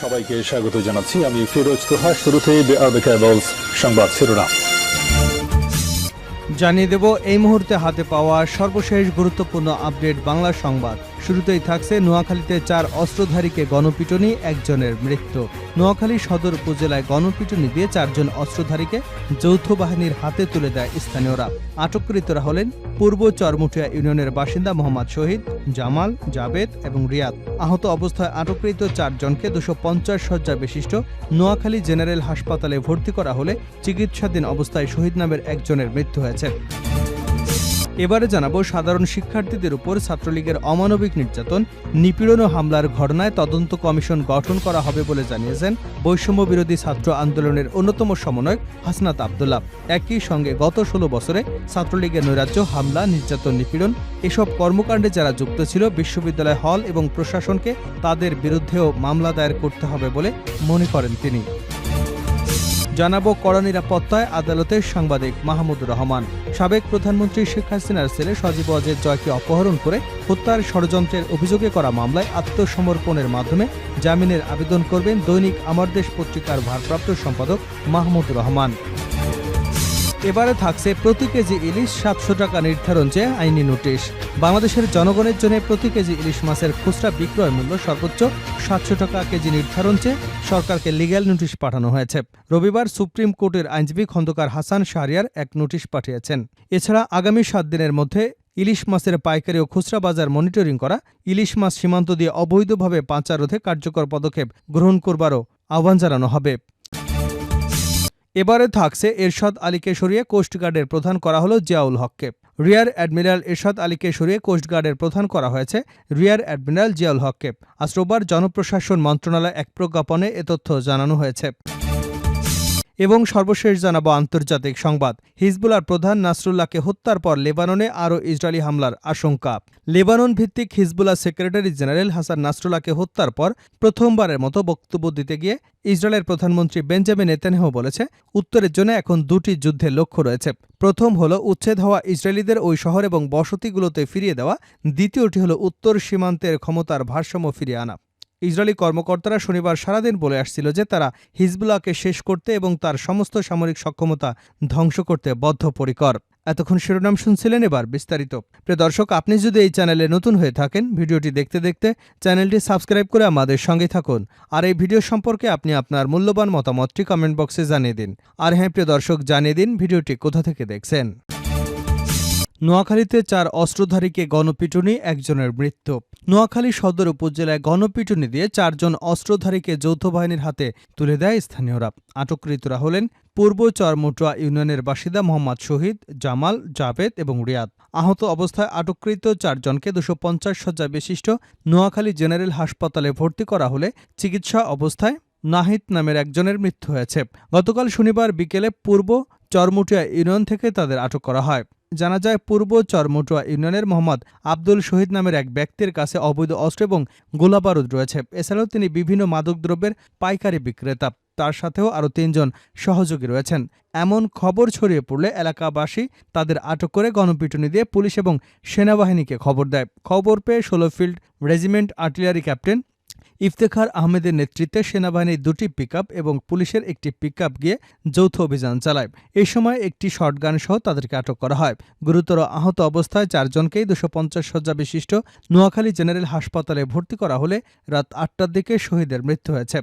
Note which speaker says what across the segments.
Speaker 1: সবাইকে স্বাগত জানাচ্ছি। আমি ফিরোজ তোহা। শুরুতেই সংবাদ শিরোনাম
Speaker 2: জানিয়ে দেব এই মুহূর্তে হাতে পাওয়া সর্বশেষ গুরুত্বপূর্ণ আপডেট বাংলা সংবাদ। শুরুতেই থাকছে নোয়াখালীতে 4 অস্ত্রধারীকে গণপিটুনি, একজনের মৃত্যু। নোয়াখালী সদর উপজেলায় গণপিটুনি দিয়ে 4 জন অস্ত্রধারীকে যৌথ বাহিনীর হাতে তুলে দেয় স্থানীয়রা। আটককৃতরা হলেন পূর্ব চরমুটিয়া ইউনিয়নের বাসিন্দা মোহাম্মদ শহীদ, জামাল, জাবেদ এবং রিয়াদ। আহত অবস্থায় আটককৃত 4 জনকে 250 শয্যা বিশিষ্ট নোয়াখালী জেনারেল হাসপাতালে ভর্তি করা হলে চিকিৎসাধীন অবস্থায় শহীদ নামের একজনের মৃত্যু হয়েছে। এবারে জানাবো সাধারণ শিক্ষার্থীদের উপর ছাত্রলীগের অমানবিক নির্যাতন, নিপীড়ন ও হামলার ঘটনায় তদন্ত কমিশন গঠন করা হবে বলে জানিয়েছেন বৈষম্য বিরোধী ছাত্র আন্দোলনের অন্যতম সমন্বয়ক হাসনাত আব্দুল্লাহ। একই সঙ্গে গত 16 বছরে ছাত্রলীগের নৈরাজ্য, হামলা, নির্যাতন, নিপীড়ন এসব কর্মকাণ্ডে যারা যুক্ত ছিল বিশ্ববিদ্যালয় হল এবং প্রশাসনকে তাদের বিরুদ্ধেও মামলা দায়ের করতে হবে বলে মনে করেন তিনি। জানাবো কড়া নিরাপত্তায় আদালতের সাংবাদিক মাহমুদুর রহমান। সাবেক প্রধানমন্ত্রী শেখ হাসিনার ছেলে সজীব ওয়াজেদ জয়কে অপহরণ করে হত্যার ষড়যন্ত্রের অভিযোগে করা মামলায় আত্মসমর্পণের মাধ্যমে জামিনের আবেদন করবেন দৈনিক আমার দেশ পত্রিকার ভারপ্রাপ্ত সম্পাদক মাহমুদুর রহমান। এবারে থাকছে প্রতি কেজি ইলিশ 700 টাকা নির্ধারণ চেয়ে আইনি নোটিশ। বাংলাদেশের জনগণের জন্য প্রতি কেজি ইলিশ মাছের খুচরা বিক্রয় মূল্য সর্বোচ্চ 700 টাকা কেজি নির্ধারণ চেয়ে সরকারকে লিগ্যাল নোটিশ পাঠানো হয়েছে। রবিবার সুপ্রিম কোর্টের আইনজীবী খন্দকার হাসান শাহরিয়ার এক নোটিশ পাঠিয়েছেন। এছাড়া আগামী 7 দিনের মধ্যে ইলিশ মাছের পাইকারি ও খুচরা বাজার মনিটরিং করা, ইলিশ মাছ সীমান্ত দিয়ে অবৈধভাবে পাচার রোধে কার্যকর পদক্ষেপ গ্রহণ করবারও আহ্বান জানানো হবে। এবারে থাকছে এরশাদ আলীকে সরিয়ে কোস্টগার্ডের প্রধান করা হলো জিয়াউল হককে। রিয়ার অ্যাডমিরাল এরশাদ আলীকে সরিয়ে কোস্টগার্ডের প্রধান করা হয়েছে রিয়ার অ্যাডমিরাল জিয়াউল হককে। আজ রোববার জনপ্রশাসন মন্ত্রণালয় এক প্রজ্ঞাপনে এ তথ্য জানানো হয়েছে। এবং সর্বশেষ জানাবো আন্তর্জাতিক সংবাদ। হিজবুল্লাহর প্রধান নাসরুল্লাহকে হত্যার পর লেবাননে আরও ইসরায়েলি হামলার আশঙ্কা। লেবানন ভিত্তিক হিজবুল্লাহ সেক্রেটারি জেনারেল হাসান নাসরুল্লাহকে হত্যার পর প্রথমবারের মতো বক্তব্য দিতে গিয়ে ইসরায়েলের প্রধানমন্ত্রী বেঞ্জামিন নেতানিয়াহু বলেছে, উত্তরের জন্য এখন 2টি যুদ্ধের লক্ষ্য রয়েছে। প্রথম হল উচ্ছেদ হওয়া ইসরায়েলিদের ওই শহর এবং বসতিগুলোতে ফিরিয়ে দেওয়া, দ্বিতীয়টি হল উত্তর সীমান্তের ক্ষমতার ভারসাম্য ফিরিয়ে আনা। ইসরায়েলি কর্মকর্তারা শনিবার সারাদিন বলে আসছিল যে তারা হিজবুল্লাহকে শেষ করতে এবং তার সমস্ত সামরিক সক্ষমতা ধ্বংস করতে বদ্ধপরিকর। এতক্ষণ শিরোনাম শুনছিলেন, এবার বিস্তারিত। প্রিয় দর্শক, আপনি যদি এই চ্যানেলে নতুন হয়ে থাকেন, ভিডিওটি দেখতে দেখতে চ্যানেলটি সাবস্ক্রাইব করে আমাদের সঙ্গে থাকুন। আর এই ভিডিও সম্পর্কে আপনি আপনার মূল্যবান মতামতটি কমেন্ট বক্সে জানিয়ে দিন। আর হ্যাঁ প্রিয় দর্শক, জানিয়ে দিন ভিডিওটি কোথা থেকে দেখছেন। নোয়াখালীতে 4 অস্ত্রধারীকে গণপিটুনি, একজনের মৃত্যু। নোয়াখালী সদর উপজেলায় গণপিটুনি দিয়ে 4 জন অস্ত্রধারীকে যৌথ বাহিনীর হাতে তুলে দেয় স্থানীয়রা। আটককৃতরা হলেন পূর্ব চরমুটিয়া ইউনিয়নের বাসিন্দা মোহাম্মদ শহীদ, জামাল, জাবেদ এবং রিয়াদ। আহত অবস্থায় আটককৃত 4 জনকে 250 শয্যা বিশিষ্ট নোয়াখালী জেনারেল হাসপাতালে ভর্তি করা হলে চিকিৎসা অবস্থায় নাহিদ নামের একজনের মৃত্যু হয়েছে। গতকাল শনিবার বিকেলে পূর্ব চরমুটিয়া ইউনিয়ন থেকে তাদের আটক করা হয়। জানা যায়, পূর্ব চরমুটিয়া ইউনিয়নের মোহাম্মদ আব্দুল শহীদ নামের এক ব্যক্তির কাছে অবৈধ অস্ত্র এবং গোলাবারুদ রয়েছে। এছাড়াও তিনি বিভিন্ন মাদকদ্রব্যের পাইকারি বিক্রেতা। তার সাথেও আরও 3 জন সহযোগী রয়েছেন। এমন খবর ছড়িয়ে পড়লে এলাকাবাসী তাদের আটক করে গণপিটুনি দিয়ে পুলিশ এবং সেনাবাহিনীকে খবর দেয়। খবর পেয়ে 16 field regiment artillery captain Iftekhar আহমেদের নেতৃত্বে সেনাবাহিনীর 2টি পিকআপ এবং পুলিশের একটি পিকআপ গিয়ে যৌথ অভিযান চালায়। এই সময় একটি শটগান সহ তাদেরকে আটক করা হয়। গুরুতর আহত অবস্থায় 4 জনকেই 250 শয্যা বিশিষ্ট নোয়াখালী জেনারেল হাসপাতালে ভর্তি করা হলে রাত 8টার দিকে শহীদের মৃত্যু হয়েছে।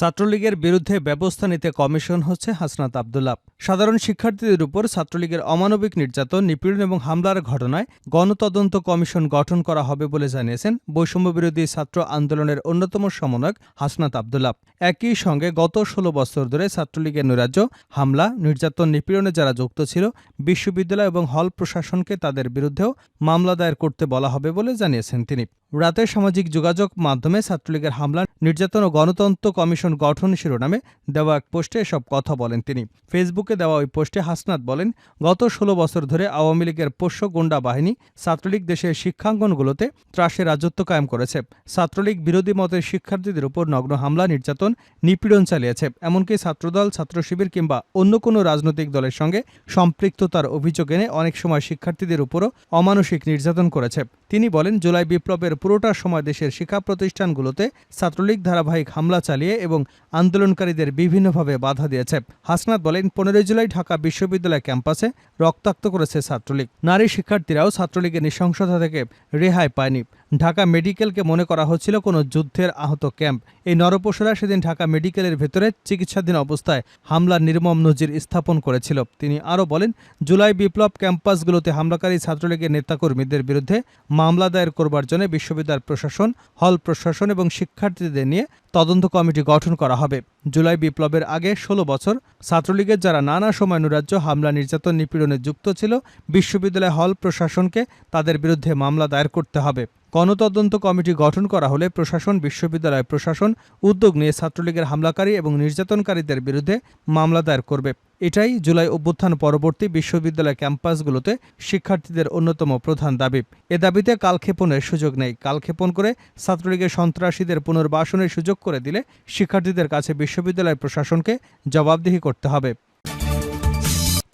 Speaker 2: ছাত্রলীগের বিরুদ্ধে ব্যবস্থা নিতে কমিশন হচ্ছে হাসনাত আব্দুল্লাহ। সাধারণ শিক্ষার্থীদের উপর ছাত্রলীগের অমানবিক নির্যাতন, নিপীড়ন এবং হামলার ঘটনায় গণতদন্ত কমিশন গঠন করা হবে বলে জানিয়েছেন বৈষম্য বিরোধী ছাত্র আন্দোলনের অন্যতম সমন্বয়ক হাসনাত আব্দুল্লাহ। একই সঙ্গে গত 16 বছর ধরে ছাত্রলীগের নৈরাজ্য, হামলা, নির্যাতন, নিপীড়নে যারা যুক্ত ছিল বিশ্ববিদ্যালয় এবং হল প্রশাসনকে তাদের বিরুদ্ধেও মামলা দায়ের করতে বলা হবে বলে জানিয়েছেন তিনি। রাতে সামাজিক যোগাযোগ মাধ্যমে ছাত্রলীগের হামলা, নির্যাতন ও গণতন্ত্র কমিশন গঠন শিরোনামে দেওয়া এক পোস্টে এসব কথা বলেন তিনি। ফেসবুকে দেওয়া ওই পোস্টে হাসনাত বলেন, গত 16 বছর ধরে আওয়ামী লীগের পোষ্য গুন্ডা বাহিনী ছাত্রলীগ দেশের শিক্ষাঙ্গনগুলোতে ত্রাসে রাজত্ব কায়েম করেছে। ছাত্রলীগ বিরোধী মতের শিক্ষার্থীদের উপর নগ্ন হামলা, নির্যাতন, নিপীড়ন চালিয়েছে। এমনকি ছাত্রদল, ছাত্র শিবির কিংবা অন্য কোনো রাজনৈতিক দলের সঙ্গে সম্পৃক্ততার অভিযোগ এনে অনেক সময় শিক্ষার্থীদের উপরও অমানসিক নির্যাতন করেছে। তিনি বলেন, জুলাই বিপ্লবের পুরোটা সময় দেশের শিক্ষা প্রতিষ্ঠানগুলোতে ছাত্রলীগ ধারাবাহিক হামলা চালিয়ে এবং আন্দোলনকারীদের বিভিন্নভাবে বাধা দিয়েছে। হাসনাত বলেন, 15 জুলাই ঢাকা বিশ্ববিদ্যালয় ক্যাম্পাসে রক্তাক্ত করেছে ছাত্রলীগ। নারী শিক্ষার্থীরাও ছাত্রলীগের নৃশংসতা থেকে রেহাই পায়নি। ঢাকা মেডিকেলকে মনে করা হচ্ছিল কোনো যুদ্ধের আহত ক্যাম্প। এই নরপশুরা সেদিন ঢাকা মেডিকেলের ভেতরে চিকিৎসাধীন অবস্থায় হামলার নির্মম নজির স্থাপন করেছিল। তিনি আরও বলেন, জুলাই বিপ্লব ক্যাম্পাসগুলোতে হামলাকারী ছাত্রলীগের নেতাকর্মীদের বিরুদ্ধে মামলা দায়ের করবার জন্য বিশ্ববিদ্যালয় প্রশাসন, হল প্রশাসন এবং শিক্ষার্থীদের নিয়ে তদন্ত কমিটি গঠন করা হবে। জুলাই বিপ্লবের আগে 16 বছর ছাত্রলীগের যারা নানা সময় নৈরাজ্য, হামলা, নির্যাতন, নিপীড়নে যুক্ত ছিল, বিশ্ববিদ্যালয় হল প্রশাসনকে তাদের বিরুদ্ধে মামলা দায়ের করতে হবে। গণতদন্ত কমিটি গঠন করা হলে প্রশাসন, বিশ্ববিদ্যালয় প্রশাসন উদ্যোগ নিয়ে ছাত্রলীগের হামলাকারী এবং নির্যাতনকারীদের বিরুদ্ধে মামলা দায়ের করবে। এটাই জুলাই অভ্যুত্থান পরবর্তী বিশ্ববিদ্যালয় ক্যাম্পাসগুলোতে শিক্ষার্থীদের অন্যতম প্রধান দাবি। এ দাবিতে কালক্ষেপণের সুযোগ নেই। কালক্ষেপণ করে ছাত্রলীগের সন্ত্রাসীদের পুনর্বাসনের সুযোগ করে দিলে শিক্ষার্থীদের কাছে বিশ্ববিদ্যালয় প্রশাসনকে জবাবদিহি করতে হবে।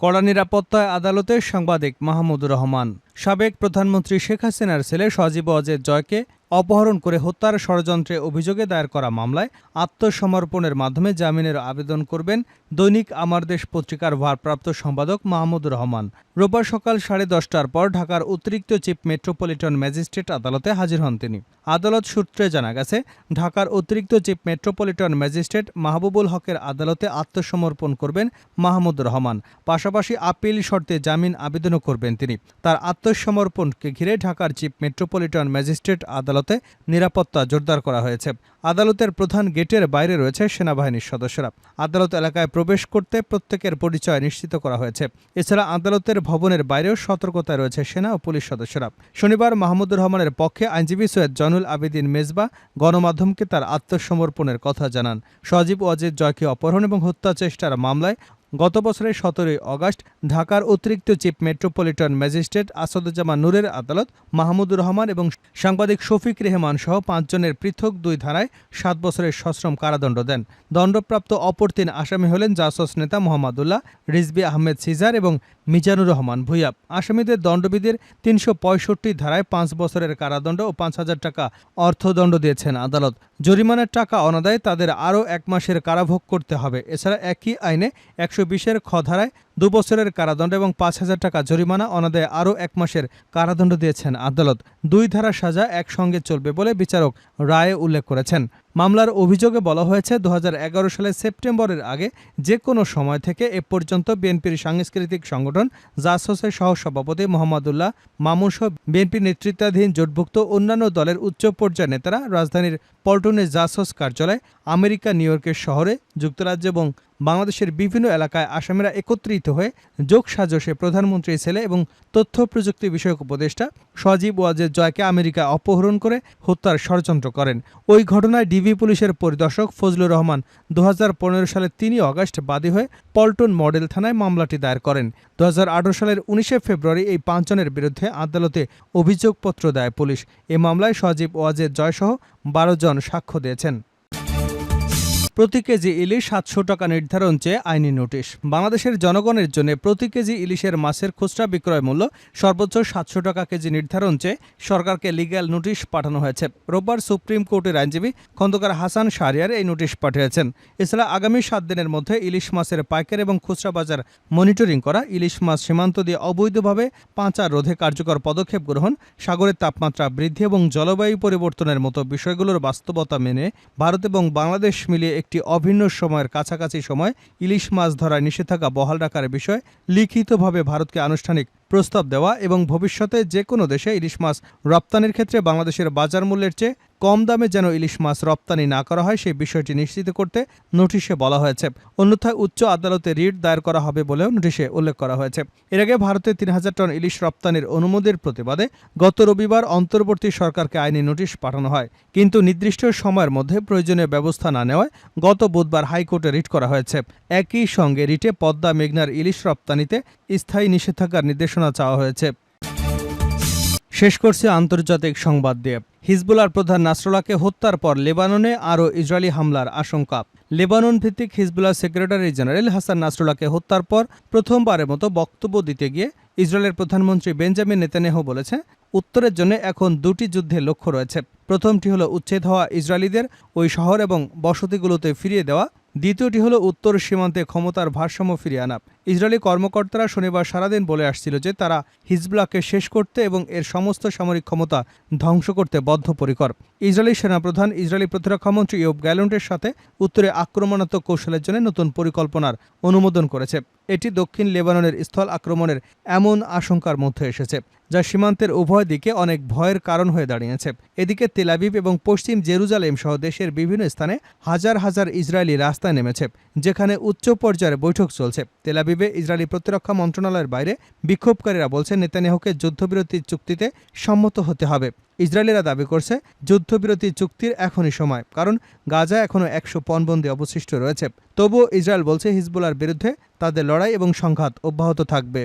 Speaker 2: কড়া নিরাপত্তায় আদালতে সাংবাদিক মাহমুদুর রহমান। সাবেক প্রধানমন্ত্রী শেখ হাসিনার ছেলে সজীব ওয়াজেদ জয়কে অপহরণ করে হত্যার ষড়যন্ত্রে অভিযোগে দায়ের করা মামলায় আত্মসমর্পণের মাধ্যমে জামিনের আবেদন করবেন দৈনিক আমার দেশ পত্রিকার ভারপ্রাপ্ত সম্পাদক মাহমুদুর রহমান। রোববার সকাল 10:30টার পর ঢাকার অতিরিক্ত চিফ মেট্রোপলিটন ম্যাজিস্ট্রেট আদালতে হাজির হন তিনি। আদালত সূত্রে জানা গেছে, ঢাকার অতিরিক্ত চিফ মেট্রোপলিটন ম্যাজিস্ট্রেট মাহবুবুল হকের আদালতে আত্মসমর্পণ করবেন মাহমুদুর রহমান। পাশাপাশি আপিল শর্তে জামিন আবেদনও করবেন তিনি। তার আত্মসমর্পণকে ঘিরে ঢাকার চিফ মেট্রোপলিটন ম্যাজিস্ট্রেট আদালতে নিরাপত্তা জোরদার করা হয়েছে। আদালতের প্রধান গেটের বাইরে রয়েছে সেনাবাহিনীর সদস্যরা। আদালত এলাকায় প্রবেশ করতে প্রত্যেকের পরিচয় নিশ্চিত করা হয়েছে। এছাড়া আদালতের ভবনের বাইরেও সতর্কতায় রয়েছে সেনা ও পুলিশ সদস্যরা। শনিবার মাহমুদুর রহমানের পক্ষে আইনজীবী সৈয়দ জয়নুল আবেদিন মেজবা গণমাধ্যমকে তার আত্মসমর্পণের কথা জানান। সজীব ওয়াজেদ জয়কে অপহরণ এবং হত্যা চেষ্টার মামলায় গত বছরের 17 আগস্ট ঢাকার অতিরিক্ত চিফ মেট্রোপলিটন ম্যাজিস্ট্রেট আসাদুজ্জামান নূরের আদালত মাহমুদুর রহমান এবং সাংবাদিক শফিক রেহমান সহ 5 জনের পৃথক 2 ধারায় 7 বছরের সশ্রম কারাদণ্ড দেন। দণ্ডপ্রাপ্ত অপর 3 আসামি হলেন জাসস নেতা মোহাম্মদুল্লাহ, রিজভী আহমেদ সিজার এবং মিজানুর রহমান ভূঁইয়া। আসামিদের দণ্ডবিধির 365 ধারায় 5 বছরের কারাদণ্ড ও 5,000 টাকা অর্থদণ্ড দিয়েছেন আদালত। জরিমানার টাকা অনাদায়ে তাদের আরও 1 মাসের কারাভোগ করতে হবে। এছাড়া একই আইনে 120 খ ধারায় 2 বছরের কারাদণ্ড এবং 5,000 টাকা জরিমানা অনাদায়ে আরও 1 মাসের কারাদণ্ড দিয়েছেন আদালত। 2 ধারার সাজা একসঙ্গে চলবে বলে বিচারক রায়ে উল্লেখ করেছেন। মামলার অভিযোগে বলা হয়েছে, 2011 সালের সেপ্টেম্বরের আগে যে কোনো সময় থেকে এ পর্যন্ত বিএনপির সাংস্কৃতিক সংগঠন জাসসের সহসভাপতি মোহাম্মদুল্লাহ মামুন সহ বিএনপি নেতৃত্বাধীন জোটভুক্ত অন্যান্য দলের উচ্চ পর্যায়ের নেতারা রাজধানীর পল্টনের জাসস কার্যালয়, আমেরিকা নিউ ইয়র্কের শহরে, যুক্তরাজ্য এবং বাংলাদেশের বিভিন্ন এলাকায় আসামিরা একত্রিত হয়ে যোগসাজশে প্রধানমন্ত্রীর ছেলে এবং তথ্য প্রযুক্তি বিষয়ক উপদেষ্টা সজীব ওয়াজেদ জয়কে আমেরিকায় অপহরণ করে হত্যার ষড়যন্ত্র করেন। ওই ঘটনায় ডিবি পুলিশের পরিদর্শক ফজলুর রহমান 2015 সালের 3 আগস্ট বাদী হয়ে পল্টন মডেল থানায় মামলাটি দায়ের করেন। 2018 সালের 19 ফেব্রুয়ারি এই 5 জনের বিরুদ্ধে আদালতে অভিযোগপত্র দেয় পুলিশ। এ মামলায় সজীব ওয়াজেদ জয়সহ 12 জন সাক্ষ্য দিয়েছেন। প্রতি কেজি ইলিশ 700 টাকা নির্ধারণ চেয়ে আইনি নোটিশ। বাংলাদেশের জনগণের জন্য প্রতি কেজি ইলিশের মাছের খুচরা বিক্রয় মূল্য সর্বোচ্চ 700 টাকা কেজি নির্ধারণ চেয়ে সরকারকে লিগ্যাল নোটিশ পাঠানো হয়েছে। রোববার সুপ্রিম কোর্টের আইনজীবী খন্দকার হাসান শাহরিয়ার এই নোটিশ পাঠিয়েছেন। এছাড়া আগামী 7 দিনের মধ্যে ইলিশ মাছের পাইকারি এবং খুচরা বাজার মনিটরিং করা, ইলিশ মাছ সীমান্ত দিয়ে অবৈধভাবে পাচার রোধে কার্যকর পদক্ষেপ গ্রহণ, সাগরের তাপমাত্রা বৃদ্ধি এবং জলবায়ু পরিবর্তনের মতো বিষয়গুলোর বাস্তবতা মেনে ভারত এবং বাংলাদেশ মিলিয়ে একটি অভিন্ন সময়ের কাছাকাছি সময় ইলিশ মাছ ধরায় নিষেধাজ্ঞা বহাল রাখার বিষয়ে লিখিতভাবে ভারতকে আনুষ্ঠানিক প্রস্তাব দেওয়া এবং ভবিষ্যতে যে কোনো দেশে ইলিশ মাছ রপ্তানির ক্ষেত্রে বাংলাদেশের বাজার মূল্যের চেয়ে কম দামে যেন ইলিশ মাছ রপ্তানি না করা হয় সেই বিষয়টি নিশ্চিত করতে নোটিশে বলা হয়েছে। অন্যথায় উচ্চ আদালতে রিট দায়ের করা হবে বলেও নোটিশে উল্লেখ করা হয়েছে। এর আগে ভারতে 3,000 টন ইলিশ রপ্তানির অনুমোদনের প্রতিবাদে গত রবিবার অন্তর্বর্তী সরকারকে আইনি নোটিশ পাঠানো হয়, কিন্তু নির্দিষ্ট সময়ের মধ্যে প্রয়োজনীয় ব্যবস্থা না নেওয়ায় গত বুধবার হাইকোর্টে রিট করা হয়েছে। একই সঙ্গে রিটে পদ্মা মেঘনার ইলিশ রপ্তানিতে স্থায়ী নিষেধাজ্ঞার নির্দেশনা চাওয়া হয়েছে। শেষ করছে আন্তর্জাতিক সংবাদ দিয়ে। হিজবুল্লাহর প্রধান নাসরুল্লাহকে হত্যার পর লেবাননে আরও ইসরায়েলি হামলার আশঙ্কা। লেবানন ভিত্তিক হিজবুল্লাহ সেক্রেটারি জেনারেল হাসান নাসরুল্লাহকে হত্যার পর প্রথমবারের মতো বক্তব্য দিতে গিয়ে ইসরায়েলের প্রধানমন্ত্রী বেঞ্জামিন নেতানিয়াহু বলেছে, উত্তরের জন্য এখন দুটি যুদ্ধের লক্ষ্য রয়েছে। প্রথমটি হলো উচ্ছেদ হওয়া ইসরায়েলিদের ওই শহর এবং বসতিগুলোতে ফিরিয়ে দেওয়া, দ্বিতীয়টি হলো উত্তর সীমান্তে ক্ষমতার ভারসাম্য ফিরিয়ে আনা। ইসরায়েলি কর্মকর্তারা শনিবার সারাদিন বলে আসছিল যে তারা হিজবুল্লাহকে শেষ করতে এবং এর সমস্ত সামরিক ক্ষমতা ধ্বংস করতে বদ্ধপরিকর। ইসরায়েলি সেনাপ্রধান ইসরায়েলি প্রতিরক্ষামন্ত্রী ইয়োব গ্যালেন্টের সাথে উত্তরে আক্রমণাত্মক কৌশলের জন্য নতুন পরিকল্পনার অনুমোদন করেছে। এটি দক্ষিণ লেবাননের স্থল আক্রমণের এমন আশঙ্কার মধ্যে এসেছে যা সীমান্তের উভয় দিকে অনেক ভয়ের কারণ হয়ে দাঁড়িয়েছে। এদিকে তেল আবিব এবং পশ্চিম জেরুজালেম সহ দেশের বিভিন্ন স্থানে হাজার হাজার ইসরায়েলি রাস্তায় নেমেছে, যেখানে উচ্চ পর্যায়ের বৈঠক চলছে। তেল আবিবে ইসরায়েলি প্রতিরক্ষা মন্ত্রণালয়ের বাইরে বিক্ষোভকারীরা বলছেন নেতানিয়াহুকে যুদ্ধবিরতি চুক্তিতে সম্মত হতে হবে। ইসরায়েলিরা দাবি করছে যুদ্ধবিরতি চুক্তির এখনই সময়, কারণ গাজা এখনও 100 পণবন্দী অবশিষ্ট রয়েছে। তবুও ইসরায়েল বলছে হিজবুল্লাহর বিরুদ্ধে তাদের লড়াই এবং সংঘাত অব্যাহত থাকবে।